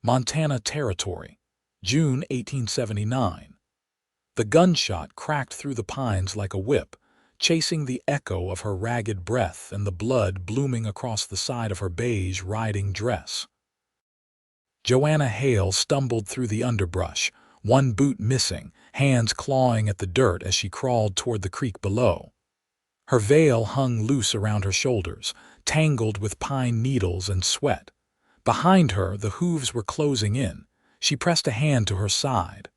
Montana Territory, June 1879. The gunshot cracked through the pines like a whip, chasing the echo of her ragged breath and the blood blooming across the side of her beige riding dress. Joanna Hale stumbled through the underbrush, one boot missing, hands clawing at the dirt as she crawled toward the creek below. Her veil hung loose around her shoulders, tangled with pine needles and sweat. Behind her, the hooves were closing in. She pressed a hand to her side.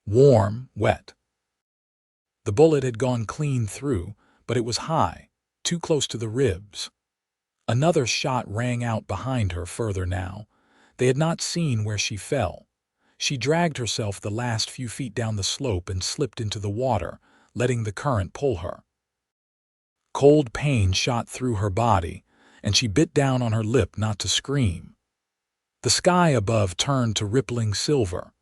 Warm, wet. The bullet had gone clean through, but it was high, too close to the ribs. Another shot rang out behind her further now. They had not seen where she fell. She dragged herself the last few feet down the slope and slipped into the water, letting the current pull her. Cold pain shot through her body, and she bit down on her lip not to scream. The sky above turned to rippling silver.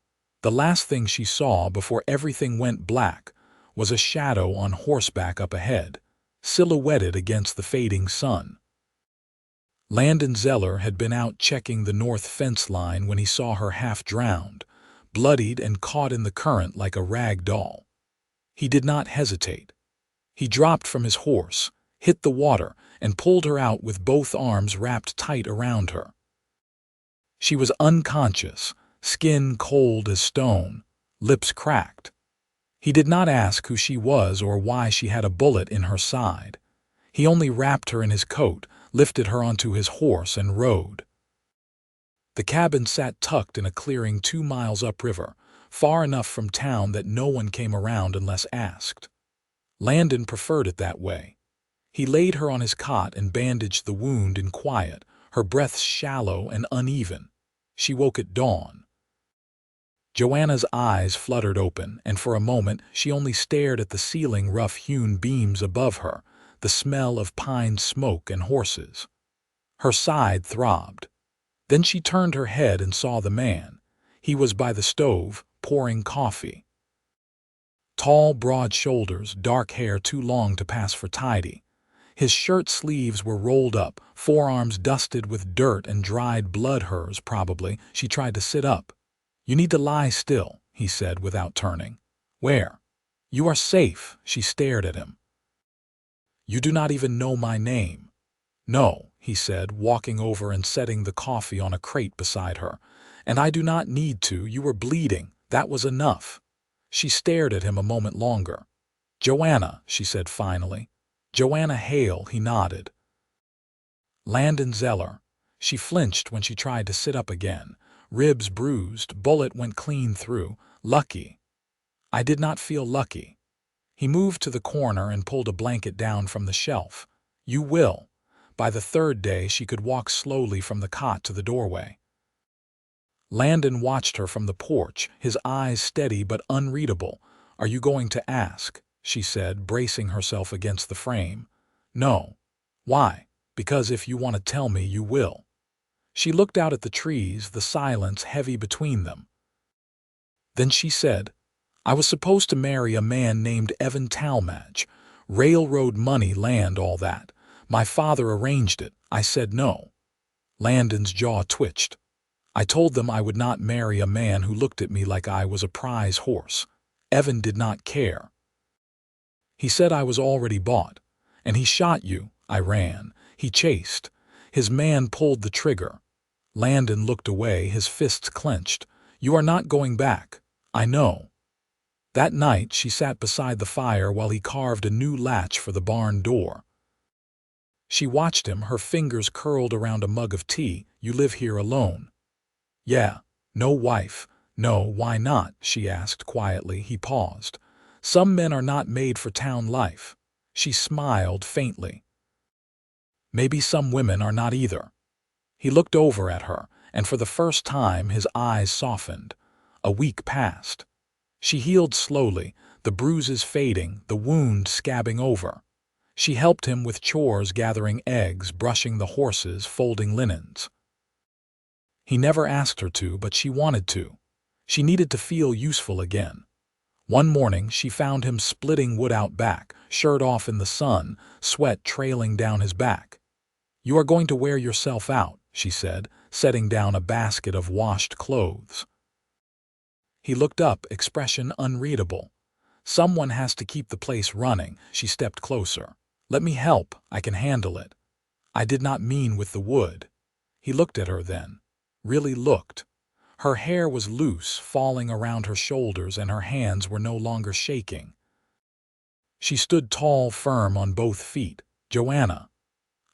The last thing she saw before everything went black was a shadow on horseback up ahead, silhouetted against the fading sun. Landon Zeller had been out checking the north fence line when he saw her half-drowned, bloodied and caught in the current like a rag doll. He did not hesitate. He dropped from his horse, hit the water, and pulled her out with both arms wrapped tight around her. She was unconscious, skin cold as stone, lips cracked. He did not ask who she was or why she had a bullet in her side. He only wrapped her in his coat, lifted her onto his horse, and rode. The cabin sat tucked in a clearing 2 miles upriver, far enough from town that no one came around unless asked. Landon preferred it that way. He laid her on his cot and bandaged the wound in quiet, her breath shallow and uneven. She woke at dawn. Joanna's eyes fluttered open, and for a moment she only stared at the ceiling rough-hewn beams above her, the smell of pine smoke and horses. Her side throbbed. Then she turned her head and saw the man. He was by the stove, pouring coffee. Tall, broad shoulders, dark hair too long to pass for tidy. His shirt sleeves were rolled up, forearms dusted with dirt and dried blood. Hers, probably. She tried to sit up. "You need to lie still," he said without turning. "Where?" "You are safe." She stared at him. "You do not even know my name." "No," he said, walking over and setting the coffee on a crate beside her. "And I do not need to. You were bleeding. That was enough." She stared at him a moment longer. "Joanna," she said finally. "Joanna Hale," he nodded. Landon Zeller. She flinched when she tried to sit up again. Ribs bruised, bullet went clean through. Lucky. "I did not feel lucky." He moved to the corner and pulled a blanket down from the shelf. "You will." By the third day she could walk slowly from the cot to the doorway. Landon watched her from the porch, his eyes steady but unreadable. "Are you going to ask?" she said, bracing herself against the frame. "No." "Why?" "Because if you want to tell me, you will." She looked out at the trees, the silence heavy between them. Then she said, "I was supposed to marry a man named Evan Talmadge. Railroad money, land, all that. My father arranged it. I said no." Landon's jaw twitched. "I told them I would not marry a man who looked at me like I was a prize horse. Evan did not care. He said I was already bought. And he shot you." I ran. He chased. His man pulled the trigger. Landon looked away, his fists clenched. "You are not going back." "I know." That night she sat beside the fire while he carved a new latch for the barn door. She watched him, her fingers curled around a mug of tea. "You live here alone?" "Yeah." "No wife?" "No." "Why not?" she asked quietly. He paused. "Some men are not made for town life." She smiled faintly. "Maybe some women are not either." He looked over at her, and for the first time his eyes softened. A week passed. She healed slowly, the bruises fading, the wound scabbing over. She helped him with chores, gathering eggs, brushing the horses, folding linens. He never asked her to, but she wanted to. She needed to feel useful again. One morning she found him splitting wood out back, shirt off in the sun, sweat trailing down his back. "You are going to wear yourself out," she said, setting down a basket of washed clothes. He looked up, expression unreadable. Someone has to keep the place running. She stepped closer. Let me help, I can handle it. I did not mean with the wood. He looked at her then. Really looked. Her hair was loose, falling around her shoulders, and her hands were no longer shaking. She stood tall, firm on both feet. Joanna.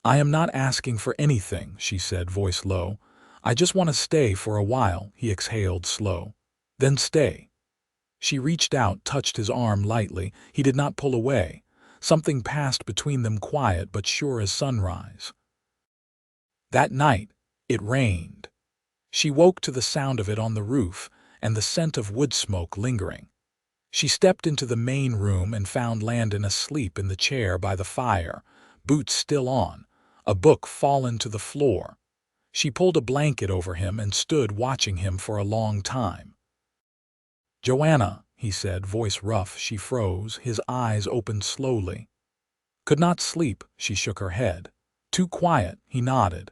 I am not asking for anything, she said, voice low. I just want to stay for a while, he exhaled slow. Then stay. She reached out, touched his arm lightly. He did not pull away. Something passed between them, quiet but sure as sunrise. That night, it rained. She woke to the sound of it on the roof and the scent of wood smoke lingering. She stepped into the main room and found Landon asleep in the chair by the fire, boots still on, a book fallen to the floor. She pulled a blanket over him and stood watching him for a long time. Joanna, he said, voice rough. She froze, his eyes opened slowly. Could not sleep, she shook her head. Too quiet, he nodded.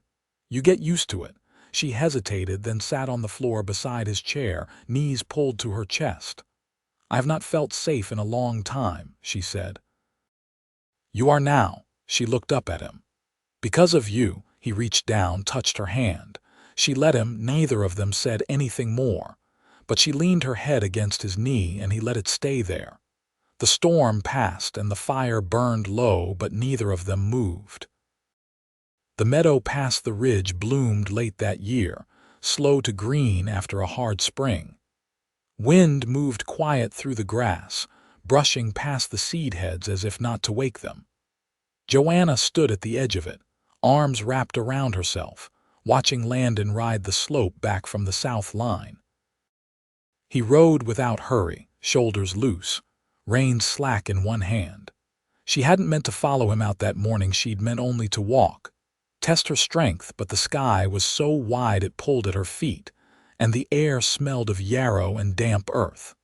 You get used to it. She hesitated, then sat on the floor beside his chair, knees pulled to her chest. I have not felt safe in a long time, she said. You are now. She looked up at him. Because of you, he reached down, touched her hand. She let him, neither of them said anything more. But she leaned her head against his knee and he let it stay there. The storm passed and the fire burned low, but neither of them moved. The meadow past the ridge bloomed late that year, slow to green after a hard spring. Wind moved quiet through the grass, brushing past the seed heads as if not to wake them. Joanna stood at the edge of it, arms wrapped around herself, watching Landon ride the slope back from the south line. He rode without hurry, shoulders loose, reins slack in one hand. She hadn't meant to follow him out that morning, she'd meant only to walk, test her strength, but the sky was so wide it pulled at her feet, and the air smelled of yarrow and damp earth.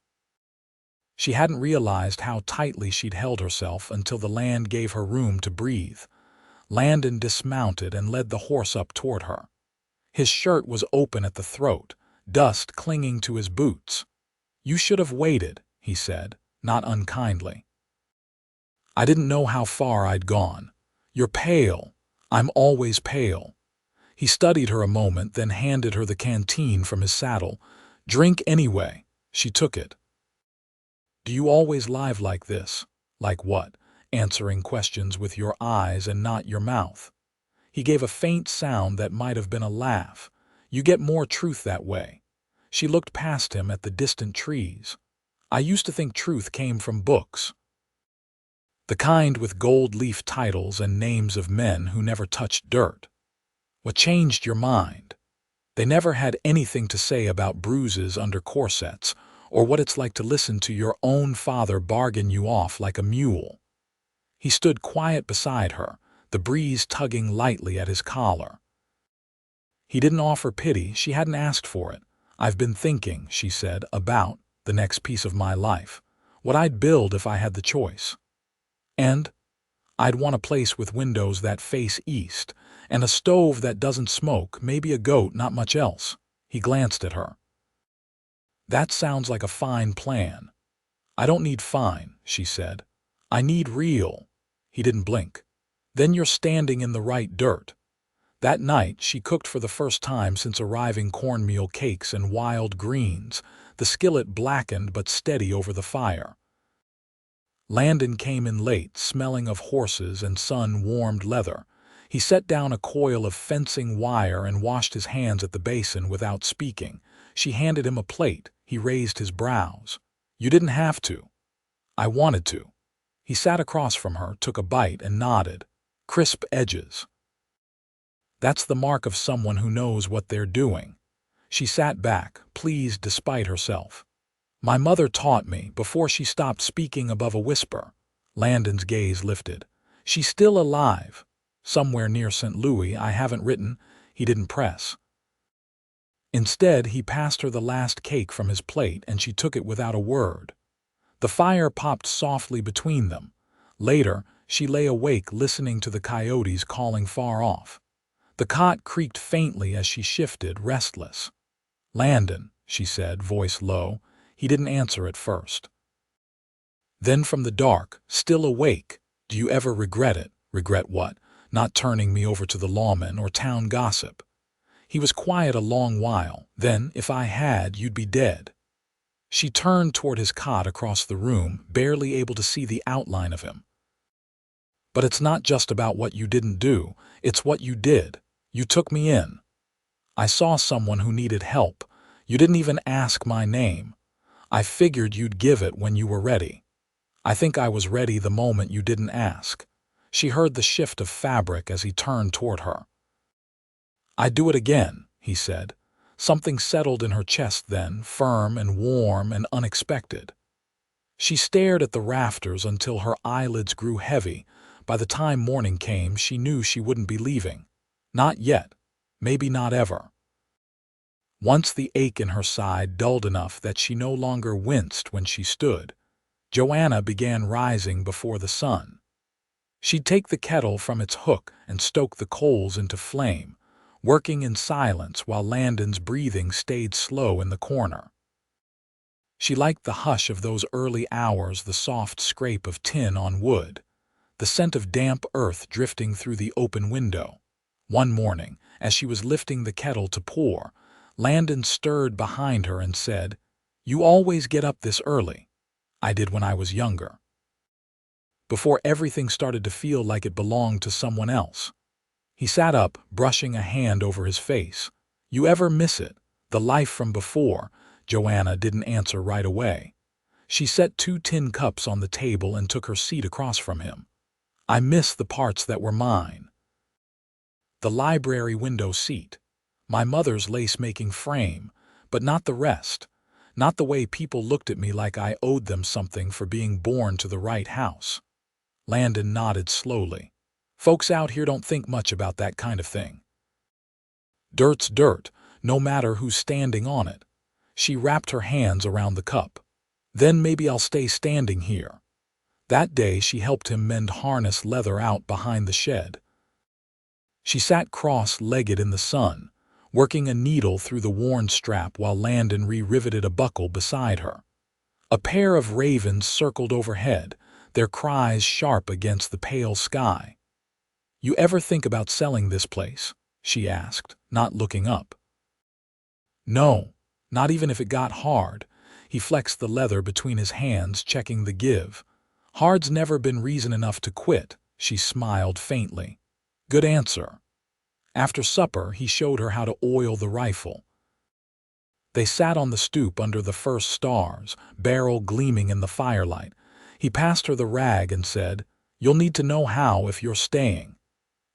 She hadn't realized how tightly she'd held herself until the land gave her room to breathe. Landon dismounted and led the horse up toward her. His shirt was open at the throat, dust clinging to his boots. You should have waited, he said, not unkindly. I didn't know how far I'd gone. You're pale. I'm always pale. He studied her a moment, then handed her the canteen from his saddle. Drink anyway. She took it. Do you always lie like this? Like what? Answering questions with your eyes and not your mouth. He gave a faint sound that might have been a laugh. You get more truth that way. She looked past him at the distant trees. I used to think truth came from books. The kind with gold leaf titles and names of men who never touched dirt. What changed your mind? They never had anything to say about bruises under corsets, or what it's like to listen to your own father bargain you off like a mule. He stood quiet beside her, the breeze tugging lightly at his collar. He didn't offer pity, she hadn't asked for it. I've been thinking, she said, about the next piece of my life, what I'd build if I had the choice. And I'd want a place with windows that face east, and a stove that doesn't smoke, maybe a goat, not much else. He glanced at her. That sounds like a fine plan. I don't need fine, she said. I need real. He didn't blink. Then you're standing in the right dirt. That night, she cooked for the first time since arriving cornmeal cakes and wild greens, the skillet blackened but steady over the fire. Landon came in late, smelling of horses and sun-warmed leather. He set down a coil of fencing wire and washed his hands at the basin without speaking. She handed him a plate. He raised his brows. You didn't have to. I wanted to. He sat across from her, took a bite, and nodded. Crisp edges. That's the mark of someone who knows what they're doing. She sat back, pleased despite herself. My mother taught me, before she stopped speaking above a whisper. Landon's gaze lifted. She's still alive. Somewhere near St. Louis, I haven't written. He didn't press. Instead, he passed her the last cake from his plate, and she took it without a word. The fire popped softly between them. Later, she lay awake listening to the coyotes calling far off. The cot creaked faintly as she shifted, restless. "Landon," she said, voice low. He didn't answer at first. Then from the dark, still awake, "Do you ever regret it?" "Regret what?" "Not turning me over to the lawmen or town gossip." He was quiet a long while. "Then, if I had, you'd be dead." She turned toward his cot across the room, barely able to see the outline of him. "But it's not just about what you didn't do, it's what you did. You took me in. I saw someone who needed help. You didn't even ask my name. I figured you'd give it when you were ready. I think I was ready the moment you didn't ask." She heard the shift of fabric as he turned toward her. "I'd do it again," he said. Something settled in her chest then, firm and warm and unexpected. She stared at the rafters until her eyelids grew heavy. By the time morning came, she knew she wouldn't be leaving. Not yet. Maybe not ever. Once the ache in her side dulled enough that she no longer winced when she stood, Joanna began rising before the sun. She'd take the kettle from its hook and stoke the coals into flame, working in silence while Landon's breathing stayed slow in the corner. She liked the hush of those early hours, the soft scrape of tin on wood, the scent of damp earth drifting through the open window. One morning, as she was lifting the kettle to pour, Landon stirred behind her and said, "You always get up this early." "I did when I was younger." Before everything started to feel like it belonged to someone else. He sat up, brushing a hand over his face. "You ever miss it? The life from before?" Joanna didn't answer right away. She set 2 tin cups on the table and took her seat across from him. "I miss the parts that were mine. The library window seat. My mother's lace-making frame, but not the rest. Not the way people looked at me like I owed them something for being born to the right house." Landon nodded slowly. "Folks out here don't think much about that kind of thing. Dirt's dirt, no matter who's standing on it." She wrapped her hands around the cup. "Then maybe I'll stay standing here." That day she helped him mend harness leather out behind the shed. She sat cross-legged in the sun, working a needle through the worn strap while Landon re-riveted a buckle beside her. A pair of ravens circled overhead, their cries sharp against the pale sky. "You ever think about selling this place?" she asked, not looking up. "No, not even if it got hard." He flexed the leather between his hands, checking the give. "Hard's never been reason enough to quit." She smiled faintly. "Good answer." After supper, he showed her how to oil the rifle. They sat on the stoop under the first stars, barrel gleaming in the firelight. He passed her the rag and said, "You'll need to know how if you're staying."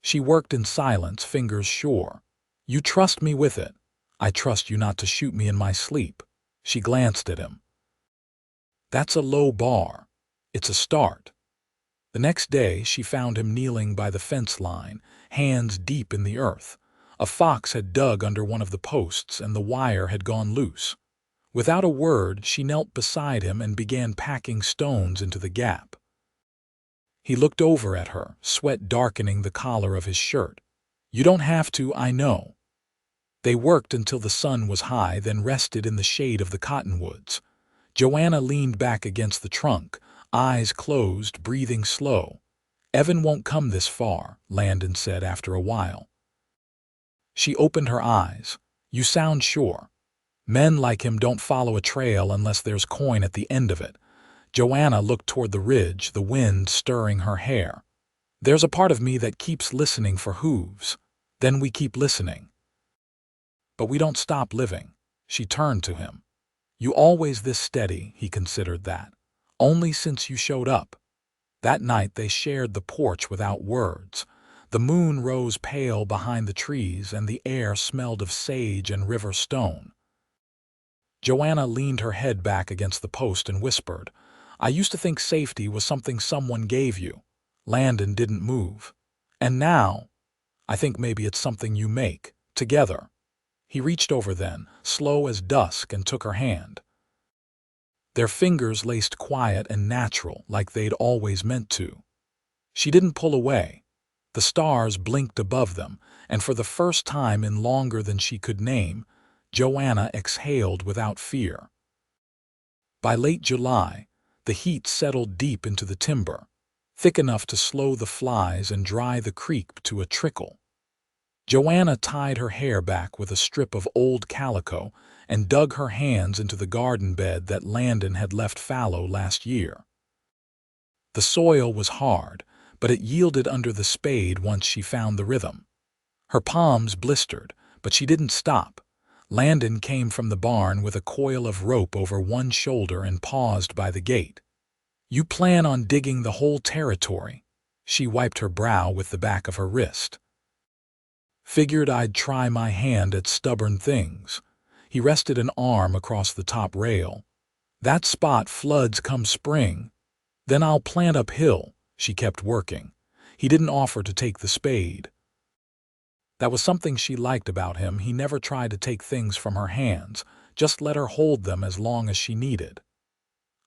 She worked in silence, fingers sure. "You trust me with it." "I trust you not to shoot me in my sleep." She glanced at him. "That's a low bar. It's a start." The next day she found him kneeling by the fence line, hands deep in the earth. A fox had dug under one of the posts and the wire had gone loose. Without a word, she knelt beside him and began packing stones into the gap. He looked over at her, sweat darkening the collar of his shirt. "You don't have to, I know." They worked until the sun was high, then rested in the shade of the cottonwoods. Joanna leaned back against the trunk, eyes closed, breathing slow. "Evan won't come this far," Landon said after a while. She opened her eyes. "You sound sure. Men like him don't follow a trail unless there's coin at the end of it." Joanna looked toward the ridge, the wind stirring her hair. "There's a part of me that keeps listening for hooves. Then we keep listening. But we don't stop living." She turned to him. "You always this steady," he considered that. "Only since you showed up." That night they shared the porch without words. The moon rose pale behind the trees and the air smelled of sage and river stone. Joanna leaned her head back against the post and whispered, "I used to think safety was something someone gave you." Landon didn't move. "And now, I think maybe it's something you make, together." He reached over then, slow as dusk, and took her hand. Their fingers laced quiet and natural, like they'd always meant to. She didn't pull away. The stars blinked above them, and for the first time in longer than she could name, Joanna exhaled without fear. By late July, the heat settled deep into the timber, thick enough to slow the flies and dry the creek to a trickle. Joanna tied her hair back with a strip of old calico and dug her hands into the garden bed that Landon had left fallow last year. The soil was hard, but it yielded under the spade once she found the rhythm. Her palms blistered, but she didn't stop. Landon came from the barn with a coil of rope over one shoulder and paused by the gate. "You plan on digging the whole territory?" She wiped her brow with the back of her wrist. "Figured I'd try my hand at stubborn things." He rested an arm across the top rail. "That spot floods come spring. Then I'll plant uphill." She kept working. He didn't offer to take the spade. That was something she liked about him. He never tried to take things from her hands, just let her hold them as long as she needed.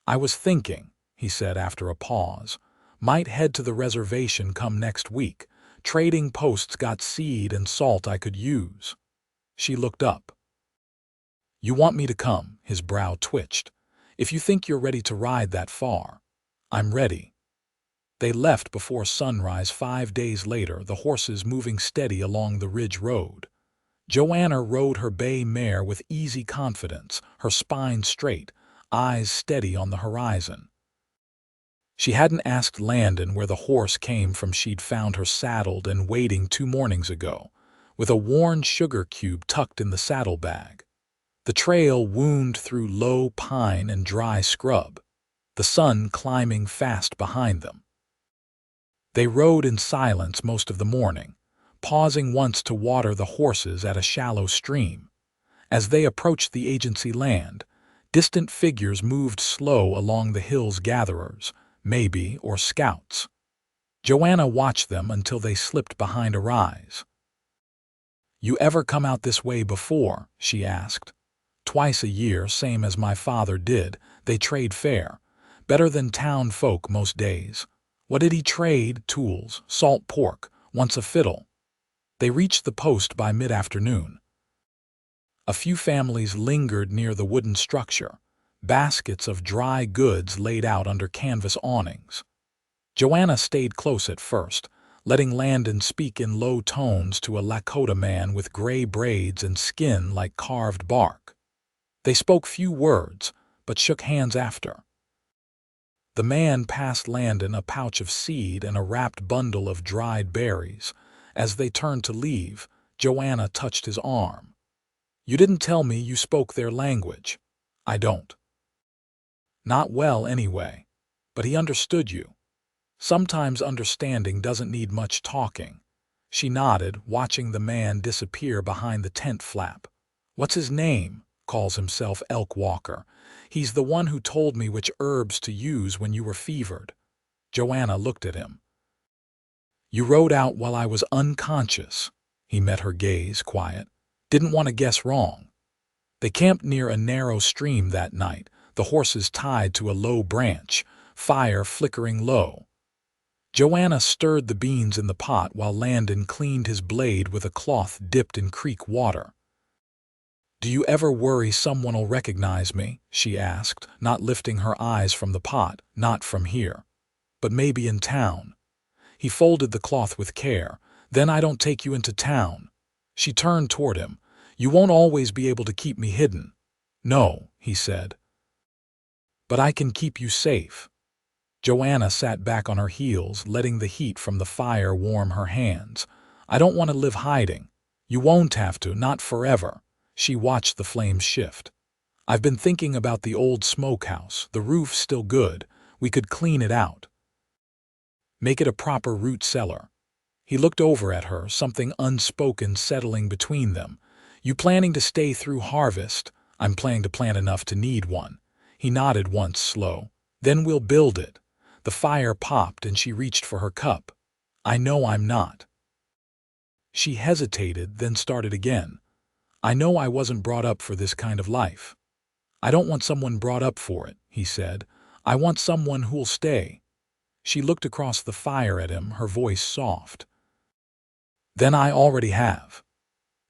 "I was thinking," he said after a pause, "might head to the reservation come next week. Trading posts got seed and salt I could use." She looked up. "You want me to come?" His brow twitched. "If you think you're ready to ride that far." "I'm ready." They left before sunrise 5 days later, the horses moving steady along the ridge road. Joanna rode her bay mare with easy confidence, her spine straight, eyes steady on the horizon. She hadn't asked Landon where the horse came from. She'd found her saddled and waiting 2 mornings ago, with a worn sugar cube tucked in the saddlebag. The trail wound through low pine and dry scrub, the sun climbing fast behind them. They rode in silence most of the morning, pausing once to water the horses at a shallow stream. As they approached the agency land, distant figures moved slow along the hills, gatherers, maybe, or scouts. Joanna watched them until they slipped behind a rise. "You ever come out this way before?" she asked. "Twice a year, same as my father did. They trade fair. Better than town folk most days." "What did he trade?" "Tools, salt pork, once a fiddle." They reached the post by mid-afternoon. A few families lingered near the wooden structure, baskets of dry goods laid out under canvas awnings. Joanna stayed close at first, letting Landon speak in low tones to a Lakota man with gray braids and skin like carved bark. They spoke few words, but shook hands after. The man passed Landon a pouch of seed and a wrapped bundle of dried berries. As they turned to leave, Joanna touched his arm. "You didn't tell me you spoke their language." "I don't." "Not well, anyway. But he understood you." "Sometimes understanding doesn't need much talking." She nodded, watching the man disappear behind the tent flap. "What's his name?" "Calls himself Elk Walker. He's the one who told me which herbs to use when you were fevered." Joanna looked at him. "You rode out while I was unconscious." He met her gaze, quiet. "Didn't want to guess wrong." They camped near a narrow stream that night, the horses tied to a low branch, fire flickering low. Joanna stirred the beans in the pot while Landon cleaned his blade with a cloth dipped in creek water. "Do you ever worry someone'll recognize me?" she asked, not lifting her eyes from the pot. "Not from here. But maybe in town." He folded the cloth with care. "Then I don't take you into town." She turned toward him. "You won't always be able to keep me hidden." "No," he said. "But I can keep you safe." Joanna sat back on her heels, letting the heat from the fire warm her hands. "I don't want to live hiding." "You won't have to, not forever." She watched the flames shift. "I've been thinking about the old smokehouse. The roof's still good. We could clean it out. Make it a proper root cellar." He looked over at her, something unspoken settling between them. "You planning to stay through harvest?" "I'm planning to plant enough to need one." He nodded once, slow. "Then we'll build it." The fire popped and she reached for her cup. "I know I'm not." She hesitated, then started again. "I know I wasn't brought up for this kind of life." "I don't want someone brought up for it," he said. "I want someone who'll stay." She looked across the fire at him, her voice soft. Then I already have.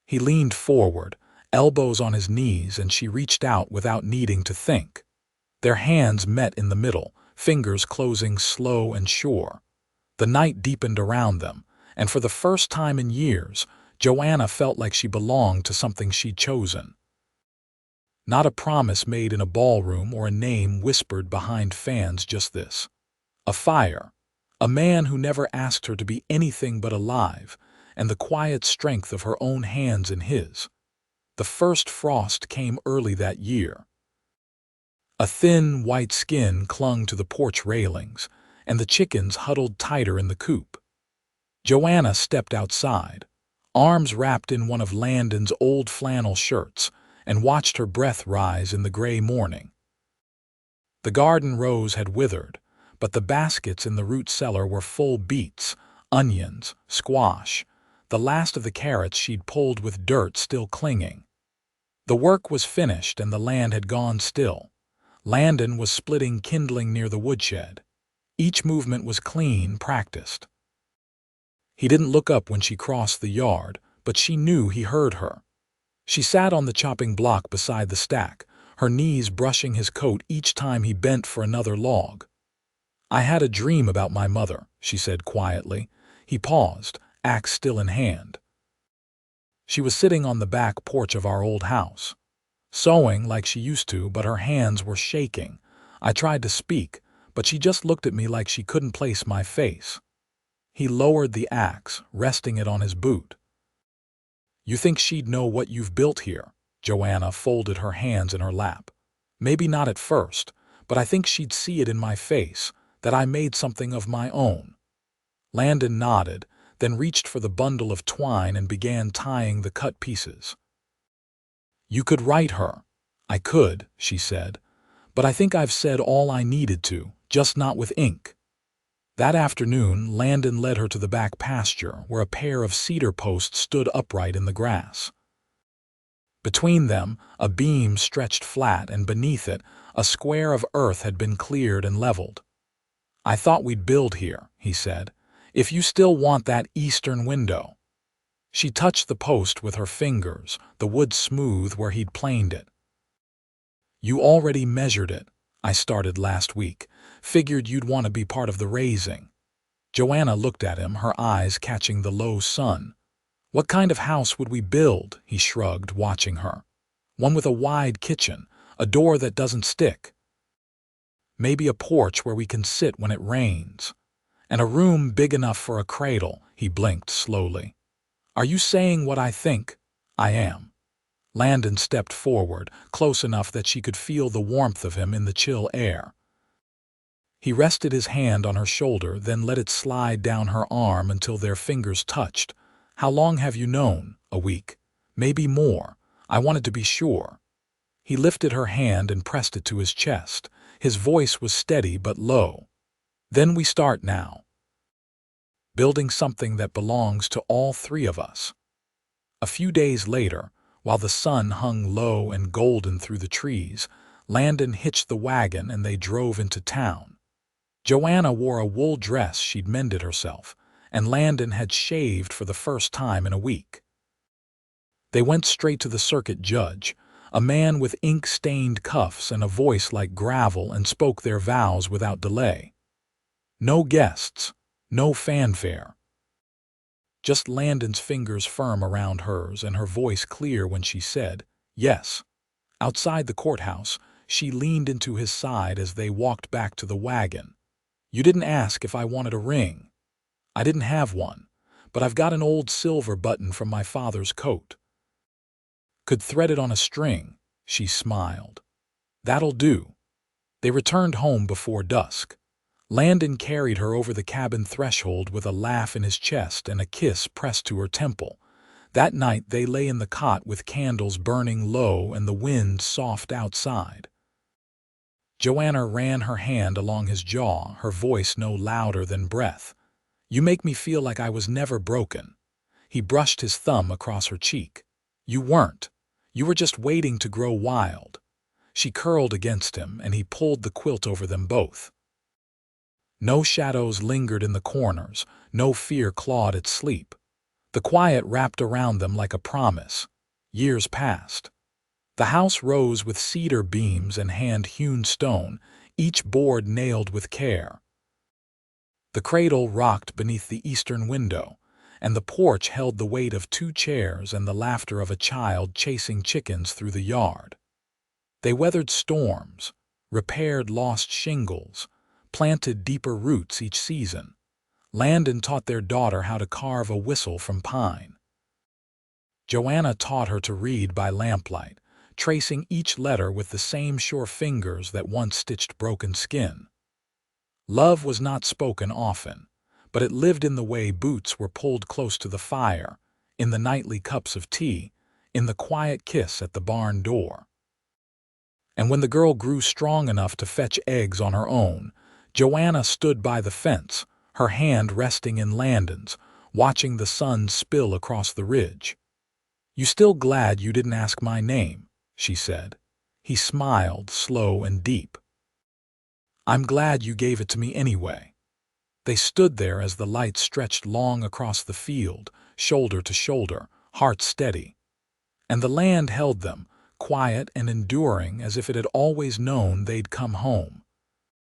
He leaned forward, elbows on his knees, and she reached out without needing to think. Their hands met in the middle, fingers closing slow and sure. The night deepened around them, and for the first time in years, Joanna felt like she belonged to something she'd chosen. Not a promise made in a ballroom or a name whispered behind fans, just this. A fire. A man who never asked her to be anything but alive, and the quiet strength of her own hands in his. The first frost came early that year. A thin, white skin clung to the porch railings, and the chickens huddled tighter in the coop. Joanna stepped outside, arms wrapped in one of Landon's old flannel shirts, and watched her breath rise in the gray morning. The garden rose had withered, but the baskets in the root cellar were full beets, onions, squash, the last of the carrots she'd pulled with dirt still clinging. The work was finished and the land had gone still. Landon was splitting kindling near the woodshed. Each movement was clean, practiced. He didn't look up when she crossed the yard, but she knew he heard her. She sat on the chopping block beside the stack, her knees brushing his coat each time he bent for another log. "I had a dream about my mother," she said quietly. He paused, axe still in hand. She was sitting on the back porch of our old house, sewing like she used to, but her hands were shaking. I tried to speak, but she just looked at me like she couldn't place my face. He lowered the axe, resting it on his boot. "You think she'd know what you've built here?" Joanna folded her hands in her lap. "Maybe not at first, but I think she'd see it in my face, that I made something of my own." Landon nodded, then reached for the bundle of twine and began tying the cut pieces. "You could write her." "I could," she said, "but I think I've said all I needed to, just not with ink." That afternoon, Landon led her to the back pasture, where a pair of cedar posts stood upright in the grass. Between them, a beam stretched flat, and beneath it, a square of earth had been cleared and leveled. "I thought we'd build here," he said, "if you still want that eastern window." She touched the post with her fingers, the wood smooth where he'd planed it. "You already measured it. I started last week. Figured you'd want to be part of the raising." Joanna looked at him, her eyes catching the low sun. "What kind of house would we build?" he shrugged, watching her. "One with a wide kitchen, a door that doesn't stick. Maybe a porch where we can sit when it rains. And a room big enough for a cradle." He blinked slowly. "Are you saying what I think?" "I am." Landon stepped forward, close enough that she could feel the warmth of him in the chill air. He rested his hand on her shoulder, then let it slide down her arm until their fingers touched. "How long have you known?" "A week. Maybe more. I wanted to be sure." He lifted her hand and pressed it to his chest. His voice was steady but low. "Then we start now. Building something that belongs to all three of us." A few days later, while the sun hung low and golden through the trees, Landon hitched the wagon and they drove into town. Joanna wore a wool dress she'd mended herself, and Landon had shaved for the first time in a week. They went straight to the circuit judge, a man with ink-stained cuffs and a voice like gravel, and spoke their vows without delay. No guests, no fanfare. Just Landon's fingers firm around hers and her voice clear when she said, "Yes." Outside the courthouse, she leaned into his side as they walked back to the wagon. "You didn't ask if I wanted a ring." "I didn't have one, but I've got an old silver button from my father's coat. Could thread it on a string." She smiled. "That'll do." They returned home before dusk. Landon carried her over the cabin threshold with a laugh in his chest and a kiss pressed to her temple. That night they lay in the cot with candles burning low and the wind soft outside. Joanna ran her hand along his jaw, her voice no louder than breath. "You make me feel like I was never broken." He brushed his thumb across her cheek. "You weren't. You were just waiting to grow wild." She curled against him, and he pulled the quilt over them both. No shadows lingered in the corners, no fear clawed at sleep. The quiet wrapped around them like a promise. Years passed. The house rose with cedar beams and hand-hewn stone, each board nailed with care. The cradle rocked beneath the eastern window, and the porch held the weight of 2 chairs and the laughter of a child chasing chickens through the yard. They weathered storms, repaired lost shingles, planted deeper roots each season. Landon taught their daughter how to carve a whistle from pine. Joanna taught her to read by lamplight, tracing each letter with the same sure fingers that once stitched broken skin. Love was not spoken often, but it lived in the way boots were pulled close to the fire, in the nightly cups of tea, in the quiet kiss at the barn door. And when the girl grew strong enough to fetch eggs on her own, Joanna stood by the fence, her hand resting in Landon's, watching the sun spill across the ridge. "You still glad you didn't ask my name?" she said. He smiled, slow and deep. "I'm glad you gave it to me anyway." They stood there as the light stretched long across the field, shoulder to shoulder, hearts steady. And the land held them, quiet and enduring as if it had always known they'd come home.